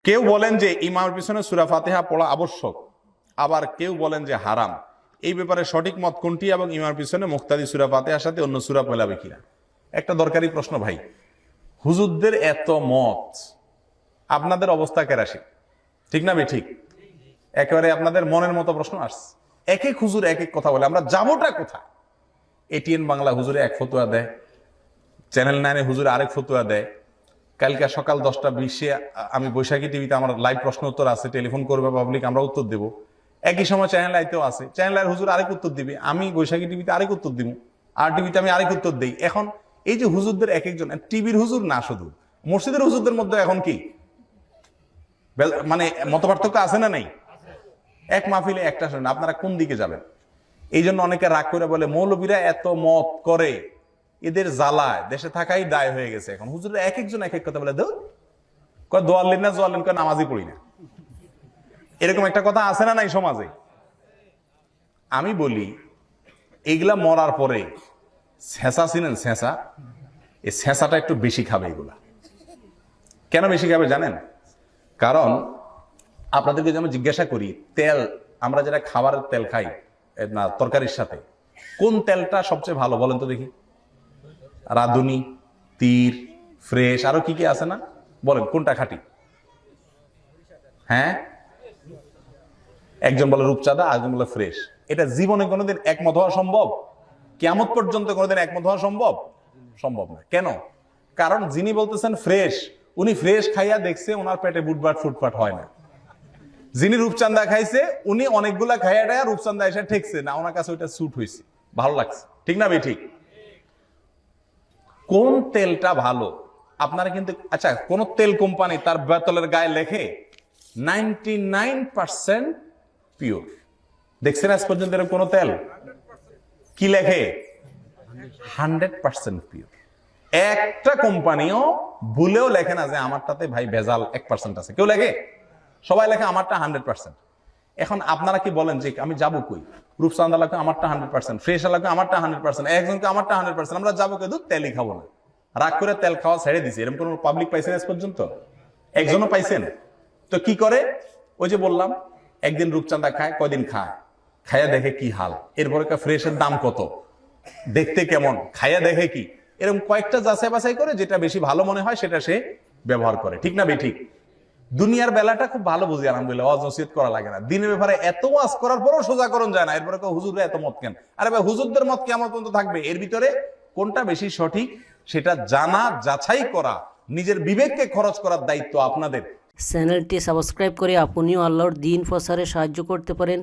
কেউ বলেন যে ইমামের পিছনে সূরা ফাতিহা পড়া আবশ্যক, আবার কেউ বলেন যে হারাম। এই ব্যাপারে সঠিক মত কোনটি এবং ইমামের পিছনে মুক্তাদি সূরা ফাতিহার সাথে অন্য সূরা পড়াবে কিনা? একটা দরকারি প্রশ্ন ভাই। হুজুরদের এত মত, আপনাদের অবস্থা কেরাসি, ঠিক না ঠিক? একেবারে আপনাদের মনের মতো প্রশ্ন আসছে। এক এক হুজুর এক এক কথা বলে, আমরা যাবোটা কোথায়? এটিএন বাংলা হুজুরে এক ফতোয়া দেয়, চ্যানেল 9 হুজুরে আরেক ফতোয়া দেয়। কালকে সকাল 10টা 20-এ আমি বৈশাখী টিভিতে আমার লাইভ প্রশ্ন উত্তর আছে, টেলিফোন করবে পাবলিক, আমরা উত্তর দেব। একই সময় চ্যানেল আইতেও আছে, চ্যানেল আইয়ের হুজুর আরেক উত্তর দিবে, আমি বৈশাখী টিভিতে আরেক উত্তর দিব, আর টিভিতে আমি আরেক উত্তর দিই। এখন এই যে হুজুরদের এক একজন, টিভির হুজুর না, শুধু মসজিদের হুজুরদের মধ্যে এখন কি মানে মতপার্থক্য আছে না নেই? এক মাহফিলে একটা শুনেন, আপনারা কোন দিকে যাবেন? এই জন্য অনেকে রাগ করে বলে মৌলবীরা এত মত করে, এদের জ্বালায় দেশে থাকাই দায় হয়ে গেছে। এখন হুজুরা এক একজন এক এক কথা বলে, দোয়াল্লিন না জোয়াল্লিন কয় নামাজই পড়ি না। এরকম একটা কথা আছে না নাই সমাজে? আমি বলি এগুলা মরার পরে ছেঁচা চিনেন, ছেঁচা, এই ছেঁচাটা একটু বেশি খাবে এগুলা। কেন বেশি খাবে জানেন? কারণ আপনাদেরকে যেমন জিজ্ঞাসা করি, তেল আমরা যেটা খাবারের তেল খাই না তরকারির সাথে, কোন তেলটা সবচেয়ে ভালো বলেন তো দেখি? রাঁধুনি, তীর, ফ্রেশ, আরো কি কি আছে না, বলেন কোনটা খাঁটি? হ্যাঁ, একজন বলে রূপচাঁদা, আরেকজন বলে ফ্রেশ। এটা জীবনে কোনোদিন একমত হওয়া সম্ভব? কিয়ামত পর্যন্ত কোনোদিন একমত হওয়া সম্ভব? সম্ভব না। কেন? কারণ যিনি বলতেছেন ফ্রেশ, উনি ফ্রেশ খাইয়া দেখছে ওনার পেটে বুটবাট ফুটপাট হয় না। যিনি রূপচাঁদা খাইছে উনি অনেকগুলা খাইয়া টাইয়া রূপচাঁদা এসে ঠেকছে না, ওনার কাছে ওইটা স্যুট হয়েছে, ভালো লাগছে, ঠিক না ভাই? ঠিক। কোন তেলটা ভালো আপনারা কিন্তু, আচ্ছা কোন তেল কোম্পানি তার বোতলের গায়ে লেখে 99% পিওর? দেখছেন আজ পর্যন্ত এরকম কোন তেল? কি লেখে? 100% পিওর। একটা কোম্পানিও ভুলেও লেখে না যে আমারটাতে ভাই ভেজাল 1% আছে, কেউ লেখে? সবাই লেখে আমারটা 100%। এখন আপনারা কি বলেন যে আমি যাবো কই? রূপচাঁদা লাগবে আমারটা 100%, ফ্রেশ লাগবে আমারটা 100%, একজনকে আমারটা 100%, আমরা যাবো কিন্তু তেলই খাবো না। রাগ করে তেল খাওয়া ছেড়ে দিছি। এরকম কোন পাবলিক পাইছেন আজ পর্যন্ত? একজনও পাইছেন? তো কি করে? ওই যে বললাম, একদিন রূপচাঁদা খায়, কয়দিন খায়, খাইয়া দেখে কি হাল, এরপরে ফ্রেশের দাম কত, দেখতে কেমন, খাইয়া দেখে কি, এরকম কয়েকটা যাচাই বাছাই করে যেটা বেশি ভালো মনে হয় সেটা সে ব্যবহার করে, ঠিক না বে ঠিক? দুনিয়ার বেলাটা খুব ভালো বুঝি আলহামদুলিল্লাহ, ওয়াজ নসিহত করা লাগে না। দিনের ব্যাপারে এত ওয়াজ করার পরও সোজাকরণ যায় না, এরপরে হুজুররা এত মত কেন? আরে ভাই হুজুরদের মত কেমন পর্যন্ত থাকবে? এর ভিতরে কোনটা বেশি সঠিক সেটা জানা, যাচাই করা, নিজের বিবেককে খরচ করার দায়িত্ব আপনাদের। চ্যানেলটি সাবস্ক্রাইব করে আপনিও আল্লাহর দ্বীন প্রচারে সাহায্য করতে পারেন।